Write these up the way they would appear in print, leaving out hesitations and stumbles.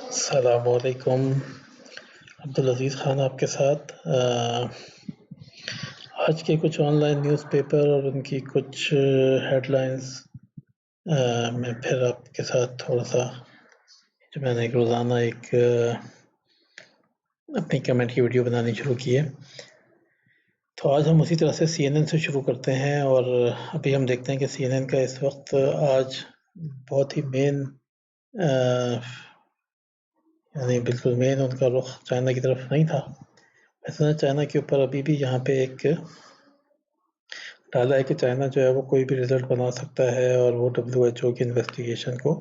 السلام علیکم، عبدالعزیز خان آپ کے ساتھ آج کے کچھ آن لائن نیوز پیپر اور ان کی کچھ ہیڈ لائنز میں پھر آپ کے ساتھ تھوڑا سا جو میں نے ایک روزانہ ایک اپنی کمنٹ کی ویڈیو بنانی شروع کی ہے، تو آج ہم اسی طرح سے سی این این سے شروع کرتے ہیں۔ اور ابھی ہم دیکھتے ہیں کہ سی این این کا اس وقت آج بہت ہی مین یعنی بالکل مین ان کا رخ چائنا کی طرف نہیں تھا۔ ویسے چائنا کے اوپر ابھی بھی یہاں پہ ایک ڈالا ہے کہ چائنا جو ہے وہ کوئی بھی رزلٹ بنا سکتا ہے اور وہ WHO کی انویسٹیگیشن کو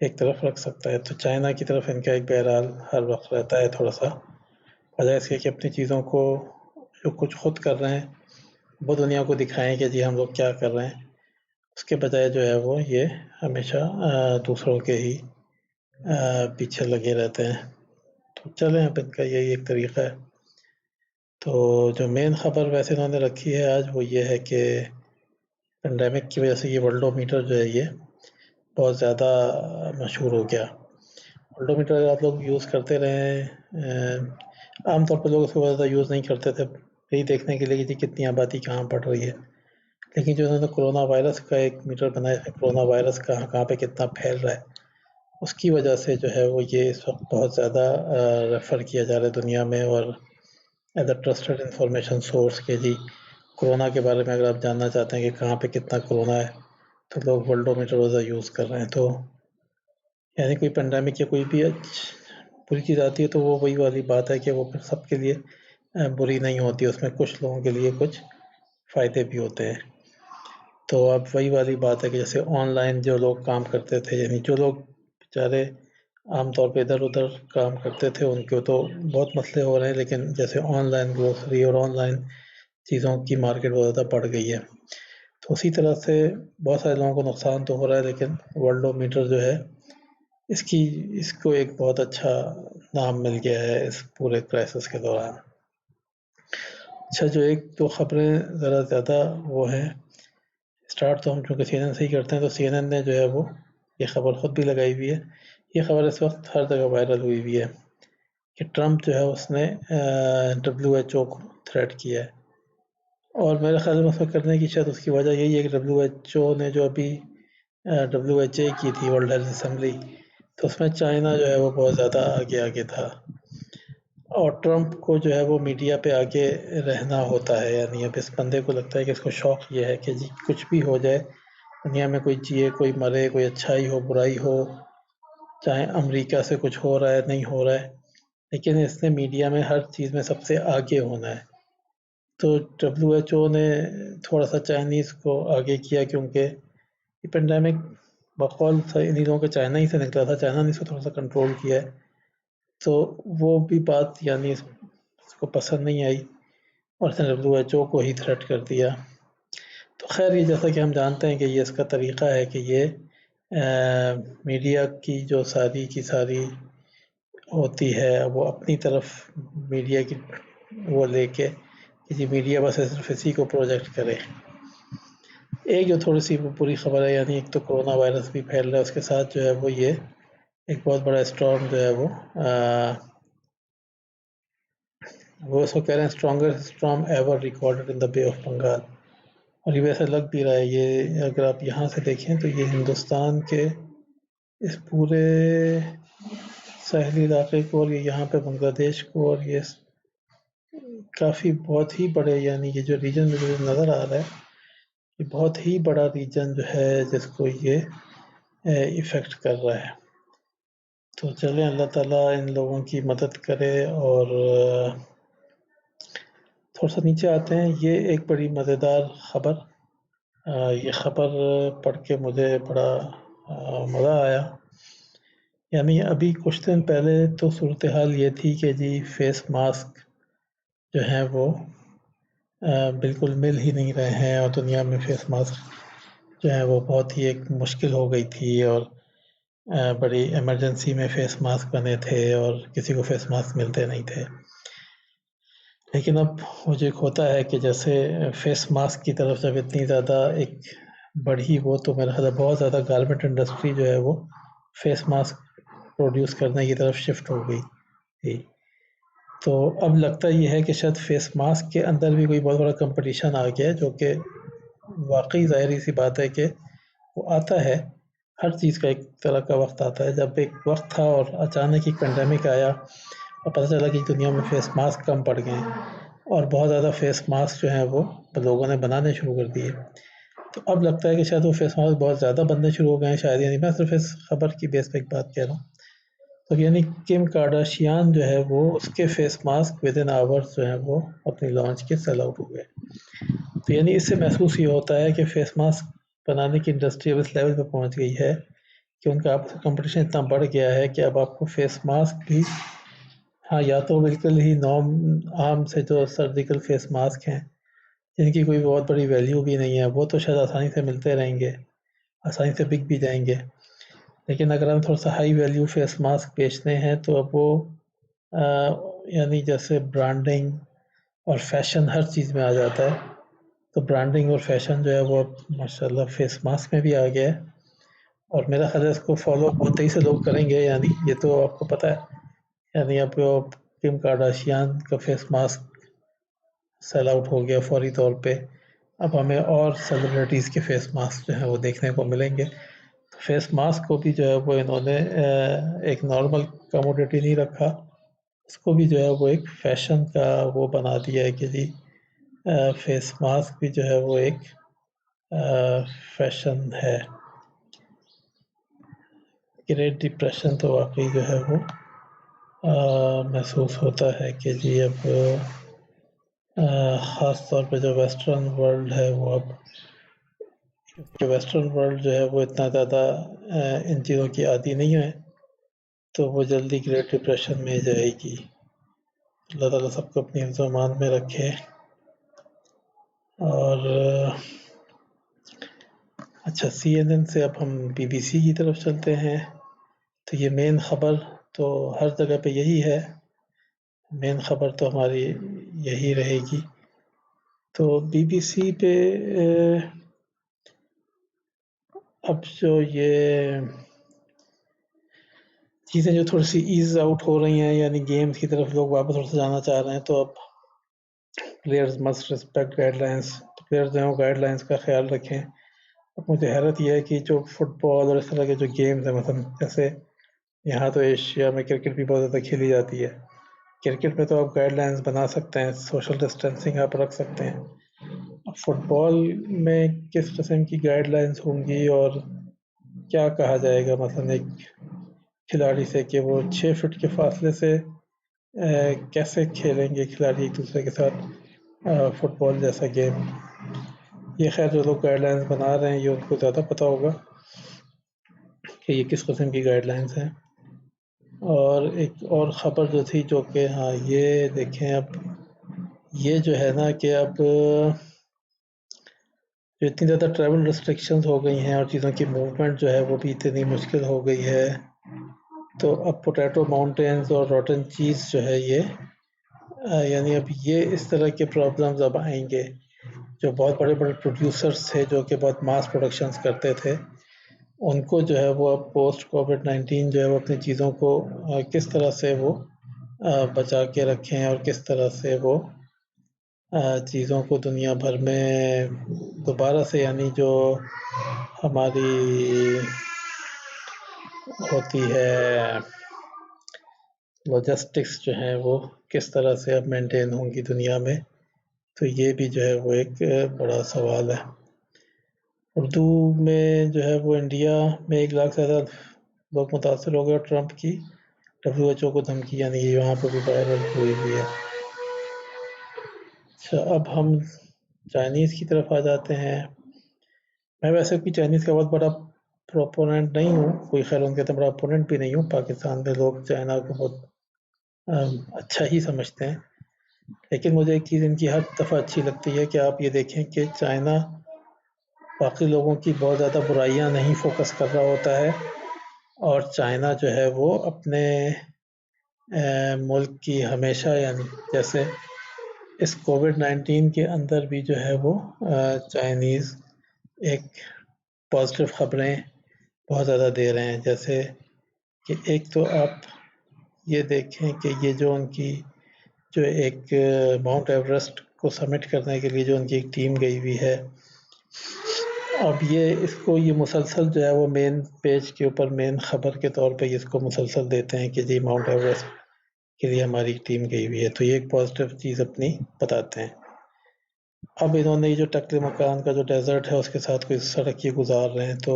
ایک طرف رکھ سکتا ہے، تو چائنا کی طرف ان کا ایک بہرحال ہر وقت رہتا ہے تھوڑا سا، وجہ اس کے کہ اپنی چیزوں کو جو کچھ خود کر رہے ہیں وہ دنیا کو دکھائیں کہ جی ہم لوگ کیا کر رہے ہیں، اس کے بجائے جو ہے وہ یہ ہمیشہ دوسروں کے ہی پیچھے لگے رہتے ہیں۔ تو چلیں اب ان کا یہی ایک طریقہ ہے۔ تو جو مین خبر ویسے انہوں نے رکھی ہے آج وہ یہ ہے کہ پینڈیمک کی وجہ سے یہ ورلڈومیٹر جو ہے یہ بہت زیادہ مشہور ہو گیا۔ ورلڈومیٹر اگر آپ لوگ یوز کرتے رہے عام طور پہ لوگ اس کو بہت زیادہ یوز نہیں کرتے تھے یہی دیکھنے کے لیے کہ کتنی آبادی کہاں بڑھ رہی ہے، لیکن جو انہوں نے کرونا وائرس کا ایک میٹر بنایا ہے، کرونا وائرس کہاں پہ کتنا پھیل رہا ہے، اس کی وجہ سے جو ہے وہ یہ اس وقت بہت زیادہ ریفر کیا جا رہا ہے دنیا میں، اور as a trusted information source کہ جی کرونا کے بارے میں اگر آپ جاننا چاہتے ہیں کہ کہاں پہ کتنا کرونا ہے تو لوگ ورلڈومیٹر روزہ یوز کر رہے ہیں۔ تو یعنی کوئی پینڈیمک یا کوئی بھی بری چیز آتی ہے تو وہ وہی والی بات ہے کہ وہ پھر سب کے لیے بری نہیں ہوتی، اس میں کچھ لوگوں کے لیے کچھ فائدے بھی ہوتے ہیں۔ تو اب وہی والی بات ہے کہ جیسے آن لائن جو لوگ کام کرتے تھے، یعنی جو لوگ بیچارے عام طور پہ ادھر ادھر کام کرتے تھے ان کو تو بہت مسئلے ہو رہے ہیں، لیکن جیسے آن لائن گروسری اور آن لائن چیزوں کی مارکیٹ بہت زیادہ بڑھ گئی ہے، تو اسی طرح سے بہت سارے لوگوں کو نقصان تو ہو رہا ہے، لیکن ورلڈومیٹر جو ہے اس کو ایک بہت اچھا نام مل گیا ہے اس پورے کرائسس کے دوران۔ اچھا، جو ایک دو خبریں ذرا زیادہ وہ ہیں، اسٹارٹ تو ہم چونکہ سی این این سے ہی کرتے ہیں، تو سی این این نے جو ہے وہ یہ خبر خود بھی لگائی ہوئی ہے، یہ خبر اس وقت ہر جگہ وائرل ہوئی ہے کہ ٹرمپ جو ہے اس نے WHO کو تھریٹ کیا ہے، اور میرے خیال میں اس میں کرنے کی شاید اس کی وجہ یہی ہے کہ WHO نے جو ابھی WHA کی تھی ورلڈ ہیلتھ اسمبلی، تو اس میں چائنا جو ہے وہ بہت زیادہ آگے تھا، اور ٹرمپ کو جو ہے وہ میڈیا پہ آگے رہنا ہوتا ہے، یعنی اب اس بندے کو لگتا ہے کہ اس کو شوق یہ ہے کہ جی کچھ بھی ہو جائے دنیا میں، کوئی جیے کوئی مرے، کوئی اچھائی ہو برائی ہو، چاہے امریکہ سے کچھ ہو رہا ہے نہیں ہو رہا ہے، لیکن اس نے میڈیا میں ہر چیز میں سب سے آگے ہونا ہے۔ تو WHO نے تھوڑا سا چائنیز کو آگے کیا، کیونکہ یہ پینڈیمک بقول انہی لوگوں کے چائنا ہی سے نکلا تھا، چائنا نے اس کو تھوڑا سا کنٹرول کیا ہے، تو وہ بھی بات یعنی اس کو پسند نہیں آئی اور اس نے WHO کو ہی تھریٹ کر دیا۔ تو خیر یہ جیسا کہ ہم جانتے ہیں کہ یہ اس کا طریقہ ہے کہ یہ میڈیا کی جو ساری کی ساری ہوتی ہے وہ اپنی طرف میڈیا کی وہ لے کے کہ جی میڈیا بس صرف اسی کو پروجیکٹ کرے۔ ایک جو تھوڑی سی بری خبر ہے، یعنی ایک تو کرونا وائرس بھی پھیل رہا ہے، اس کے ساتھ جو ہے وہ یہ ایک بہت بڑا اسٹارم جو ہے وہ اس کو کہہ رہے ہیں اسٹرانگسٹ اسٹارم ایور ریکارڈڈ ان دا بے آف بنگال، اور یہ ویسے لگ بھی رہا ہے، یہ اگر آپ یہاں سے دیکھیں تو یہ ہندوستان کے اس پورے ساحلی علاقے کو اور یہ یہاں پہ بنگلہ دیش کو، اور یہ کافی بہت ہی بڑے، یعنی یہ جو ریجن مجھے نظر آ رہا ہے یہ بہت ہی بڑا ریجن جو ہے جس کو یہ ایفیکٹ کر رہا ہے۔ تو چلیں اللہ تعالیٰ ان لوگوں کی مدد کرے۔ اور تھوڑا سا نیچے آتے ہیں، یہ ایک بڑی مزیدار خبر، یہ خبر پڑھ کے مجھے بڑا مزہ آیا۔ یعنی ابھی کچھ دن پہلے تو صورتحال یہ تھی کہ جی فیس ماسک جو ہیں وہ بالکل مل ہی نہیں رہے ہیں، اور دنیا میں فیس ماسک جو ہیں وہ بہت ہی ایک مشکل ہو گئی تھی، اور بڑی ایمرجنسی میں فیس ماسک بنے تھے اور کسی کو فیس ماسک ملتے نہیں تھے، لیکن اب وہ جو ایک ہوتا ہے کہ جیسے فیس ماسک کی طرف جب اتنی زیادہ ایک بڑھی وہ، تو میرا خیال ہے بہت زیادہ گارمنٹ انڈسٹری جو ہے وہ فیس ماسک پروڈیوس کرنے کی طرف شفٹ ہو گئی تھی. تو اب لگتا یہ ہے کہ شاید فیس ماسک کے اندر بھی کوئی بہت بڑا کمپٹیشن آ گیا ہے، جو کہ واقعی ظاہری سی بات ہے کہ وہ آتا ہے. ہر چیز کا ایک طرح کا وقت آتا ہے. جب ایک وقت تھا اور اچانک ہی پینڈیمک آیا اور پتہ چلا کہ دنیا میں فیس ماسک کم پڑ گئے ہیں اور بہت زیادہ فیس ماسک جو ہیں وہ لوگوں نے بنانے شروع کر دیے. تو اب لگتا ہے کہ شاید وہ فیس ماسک بہت زیادہ بننے شروع ہو گئے ہیں شاید. یعنی میں صرف اس خبر کی بیس پہ ایک بات کہہ رہا ہوں. تو یعنی کم کارڈاشیان جو ہے وہ اس کے face mask with in hours جو ہیں وہ اپنی لانچ کے سیل آؤٹ ہو گئے. تو یعنی اس سے محسوس یہ ہوتا ہے کہ فیس ماسک بنانے کی انڈسٹری اب اس لیول پہ پہنچ گئی ہے کہ ان کا آپس کا کمپٹیشن اتنا بڑھ گیا ہے کہ اب آپ کو فیس ماسک بھی، ہاں یا تو بالکل ہی عام سے جو سرجیکل فیس ماسک ہیں جن کی کوئی بہت بڑی ویلیو بھی نہیں ہے، وہ تو شاید آسانی سے ملتے رہیں گے، آسانی سے بک بھی جائیں گے. لیکن اگر ہم تھوڑا سا ہائی ویلیو فیس ماسک بیچنے ہیں تو اب وہ یعنی جیسے برانڈنگ اور فیشن ہر چیز میں آ جاتا ہے. تو برانڈنگ اور فیشن جو ہے وہ اب ماشاء اللہ فیس ماسک میں بھی آ گیا ہے. اور میرا خیال ہے اس کو فالو بہت تیزی سے لوگ کریں گے. یعنی یہ تو آپ کو پتہ ہے، یعنی اب کم کارڈاشیان کا فیس ماسک سیل آؤٹ ہو گیا فوری طور پہ. اب ہمیں اور سیلیبریٹیز کے فیس ماسک جو ہیں وہ دیکھنے کو ملیں گے. فیس ماسک کو بھی جو ہے وہ انہوں نے ایک نارمل کموڈیٹی نہیں رکھا، اس کو بھی جو ہے وہ ایک فیشن کا وہ بنا دیا ہے کہ جی فیس ماسک بھی جو ہے وہ ایک فیشن ہے. گریٹ ڈپریشن تو واقعی جو ہے وہ محسوس ہوتا ہے کہ جی اب خاص طور پہ جو ویسٹرن ورلڈ ہے وہ اب ویسٹرن ورلڈ جو ہے وہ اتنا زیادہ ان چیزوں کی عادی نہیں ہے تو وہ جلدی گریٹ ڈپریشن میں جائے گی. اللہ تعالیٰ سب کو اپنی حفظ و امان میں رکھے. اور اچھا CNN سے اب ہم BBC کی طرف چلتے ہیں. تو یہ مین خبر تو ہر جگہ پہ یہی ہے، مین خبر تو ہماری یہی رہے گی. تو BBC پہ اب جو یہ چیزیں جو تھوڑی سی ایز آؤٹ ہو رہی ہیں، یعنی گیمز کی طرف لوگ واپس تھوڑا سا جانا چاہ رہے ہیں، تو اب players must respect guide lines, players جو ہیں وہ گائیڈ لائنس کا خیال رکھیں. اب مجھے حیرت یہ ہے کہ جو فٹ بال اور اس طرح کے جو گیمز ہیں، مثلا جیسے یہاں تو ایشیا میں کرکٹ بھی بہت زیادہ کھیلی جاتی ہے، کرکٹ میں تو آپ گائیڈ لائنس بنا سکتے ہیں، سوشل ڈسٹینسنگ آپ رکھ سکتے ہیں. فٹ بال میں کس قسم کی گائیڈ لائنس ہوں گی اور کیا کہا جائے گا مثلا ایک کھلاڑی سے کہ وہ 6 فٹ کے فاصلے سے کیسے کھیلیں گے کھلاڑی ایک دوسرے کے ساتھ فٹ بال جیسا گیم. یہ خیر جو لوگ گائیڈ لائنس بنا رہے ہیں یہ ان کو زیادہ پتہ ہوگا کہ یہ کس قسم کی گائیڈ لائنس ہیں. اور ایک اور خبر جو تھی جو کہ ہاں یہ دیکھیں، اب یہ جو ہے نا کہ اب جو اتنی زیادہ ٹریول ریسٹرکشنز ہو گئی ہیں اور چیزوں کی موومنٹ جو ہے وہ بھی اتنی مشکل ہو گئی ہے، تو اب پوٹیٹو ماؤنٹینز اور روٹن چیز جو ہے یہ یعنی اب یہ اس طرح کے پرابلمز اب آئیں گے. جو بہت بڑے بڑے پروڈیوسرز تھے جو کہ بہت ماس پروڈکشنز کرتے تھے، ان کو جو ہے وہ اب پوسٹ کووڈ-19 جو ہے وہ اپنی چیزوں کو کس طرح سے وہ بچا کے رکھیں اور کس طرح سے وہ چیزوں کو دنیا بھر میں دوبارہ سے، یعنی جو ہماری ہوتی ہے لاجسٹکس جو ہیں وہ کس طرح سے اب مینٹین ہوں گی دنیا میں. تو یہ بھی جو ہے وہ ایک بڑا سوال ہے. اردو میں جو ہے وہ انڈیا میں 1 لاکھ سے زیادہ لوگ متاثر ہو گئے اور ٹرمپ کی WHO کو دھمکی، یعنی یہ وہاں پہ بھی وائرل ہوئی ہے. اچھا اب ہم چائنیز کی طرف آ جاتے ہیں. میں ویسے بھی چائنیز کا بہت بڑا پروپوننٹ نہیں ہوں، کوئی خیر ان کے اتنا بڑا اپوننٹ بھی نہیں ہوں. پاکستان میں لوگ چائنا کو بہت اچھا ہی سمجھتے ہیں، لیکن مجھے ایک چیز ان کی ہر دفعہ اچھی لگتی ہے کہ آپ یہ دیکھیں کہ چائنا باقی لوگوں کی بہت زیادہ برائیاں نہیں فوکس کر رہا ہوتا ہے، اور چائنا جو ہے وہ اپنے ملک کی ہمیشہ، یعنی جیسے اس کووڈ-19 کے اندر بھی جو ہے وہ چائنیز ایک پازیٹیو خبریں بہت زیادہ دے رہے ہیں. جیسے کہ ایک تو آپ یہ دیکھیں کہ یہ جو ان کی جو ایک ماؤنٹ ایوریسٹ کو سمٹ کرنے کے لیے جو ان کی ایک ٹیم گئی ہوئی ہے، اب یہ مسلسل جو ہے وہ مین پیج کے اوپر مین خبر کے طور پہ اس کو مسلسل دیتے ہیں کہ جی ماؤنٹ ایوریسٹ کے لیے ہماری ٹیم گئی ہوئی ہے، تو یہ ایک پازیٹیو چیز اپنی بتاتے ہیں۔ اب انہوں نے جو ٹکلے مکان کا جو ڈیزرٹ ہے اس کے ساتھ کوئی سڑک یہ گزار رہے ہیں، تو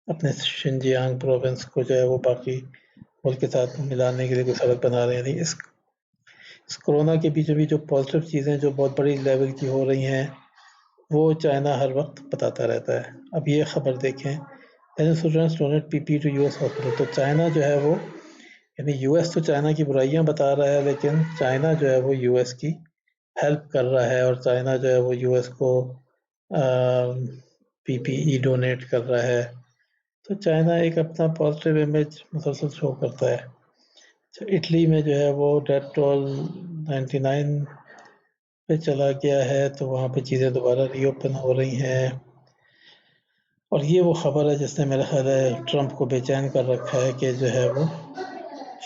اپنے شنجیانگ پروونس کو جو ہے وہ باقی ملک کے ساتھ ملانے کے لیے کوئی سڑک بنا رہے ہیں۔ نہیں، اس کورونا کے بیچ بھی جو پازیٹیو چیزیں جو بہت بڑی لیول کی ہو رہی ہیں وہ چائنا ہر وقت بتاتا رہتا ہے۔ اب یہ خبر دیکھیں، تو چائنا جو ہے وہ یعنی یو ایس تو چائنا کی برائیاں بتا رہا ہے، لیکن چائنا جو ہے وہ یو ایس کی ہیلپ کر رہا ہے، اور چائنا جو ہے وہ یو ایس کو پی پی ای ڈونیٹ کر رہا ہے، تو چائنا ایک اپنا پازیٹیو امیج مسلسل شو کرتا ہے۔ اٹلی میں جو ہے وہ ڈیتھ ٹول 99 پہ چلا گیا ہے، تو وہاں پہ چیزیں دوبارہ ری اوپن ہو رہی ہیں، اور یہ وہ خبر ہے جس نے میرا خیال ہے ٹرمپ کو بے چین کر رکھا ہے کہ جو ہے وہ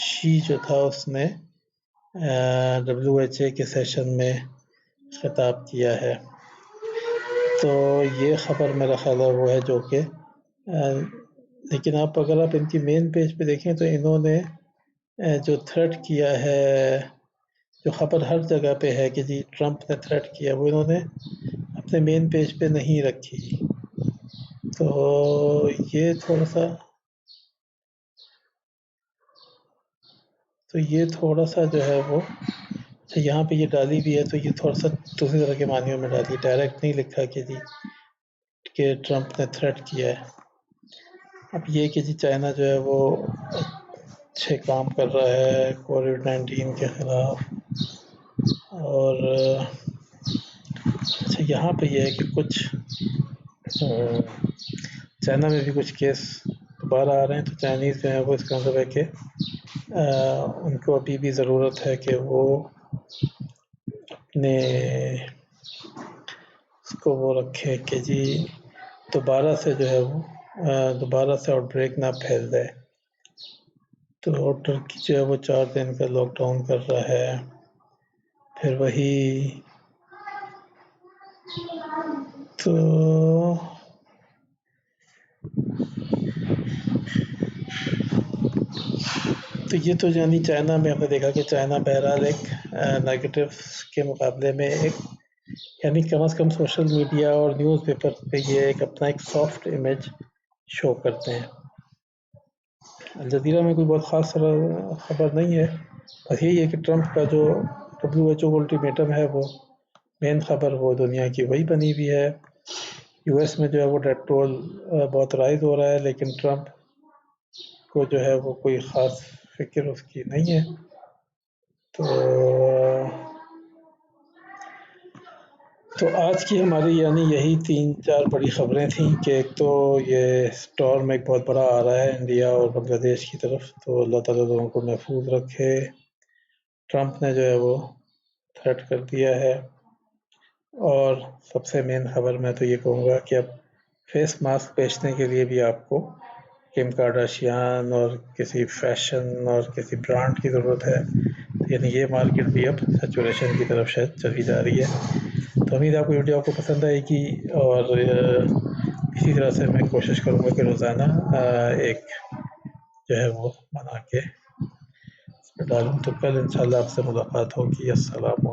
شی جو تھا اس نے WHA کے سیشن میں خطاب کیا ہے، تو یہ خبر میرا خیال ہے وہ ہے جو کہ لیکن اگر آپ ان کی مین پیج پہ دیکھیں تو انہوں نے جو تھریٹ کیا ہے، جو خبر ہر جگہ پہ ہے کہ جی ٹرمپ نے تھریٹ کیا، وہ انہوں نے اپنے مین پیج پہ نہیں رکھی، تو یہ تھوڑا سا جو ہے وہ یہاں پہ یہ ڈالی بھی ہے، تو یہ تھوڑا سا دوسری طرح کے معنیوں میں ڈالی، ڈائریکٹ نہیں لکھا کہ جی کہ ٹرمپ نے تھریٹ کیا ہے۔ اب یہ کہ جی چائنا جو ہے وہ اچھے کام کر رہا ہے کووڈ-19 کے خلاف، اور اچھا یہاں پہ یہ ہے کہ کچھ چائنا میں بھی کچھ کیس دوبارہ آ رہے ہیں، تو چائنیز جو ہے وہ اس کا مطلب ہے کہ ان کو ابھی بھی ضرورت ہے کہ وہ اپنے اس کو وہ رکھے کہ جی دوبارہ سے جو ہے وہ دوبارہ سے آؤٹ بریک نہ پھیل جائے، تو ٹرکی جو ہے وہ 4 دن کا لاک ڈاؤن کر رہا ہے، پھر وہی تو یہ تو یعنی چائنا میں ہم نے دیکھا کہ چائنا بہرحال ایک نیگیٹو کے مقابلے میں ایک یعنی کم از کم سوشل میڈیا اور نیوز پیپر پہ یہ ایک اپنا ایک سافٹ امیج شو کرتے ہیں۔ الجزیرہ میں کوئی بہت خاص خبر نہیں ہے، بس یہی ہے کہ ٹرمپ کا جو WHO الٹیمیٹم ہے، وہ مین خبر وہ دنیا کی وہی بنی ہوئی ہے۔ یو ایس میں جو ہے وہ ڈیتھ ٹول بہت رائز ہو رہا ہے، لیکن ٹرمپ کو جو ہے وہ کوئی خاص فکر اس کی نہیں ہے، تو آج کی ہماری یعنی یہی 3-4 بڑی خبریں تھیں کہ ایک تو یہ اسٹارم ایک بہت بڑا آ رہا ہے انڈیا اور بنگلہ دیش کی طرف، تو اللہ تعالیٰ لوگوں کو محفوظ رکھے۔ ٹرمپ نے جو ہے وہ تھریٹ کر دیا ہے، اور سب سے مین خبر میں تو یہ کہوں گا کہ اب فیس ماسک بیچنے کے لیے بھی آپ کو کم کارڈاشیان اور کسی فیشن اور کسی برانڈ کی ضرورت ہے، یعنی یہ مارکیٹ بھی اب سیچوریشن کی طرف شاید چلی جا رہی ہے۔ تو امید ہے آپ کو ویڈیو آپ کو پسند آئے گی، اور اسی طرح سے میں کوشش کروں گا کہ روزانہ ایک جو ہے وہ بنا کے ڈالوں، تو کل انشاءاللہ آپ سے ملاقات ہوگی۔ السلام علیکم۔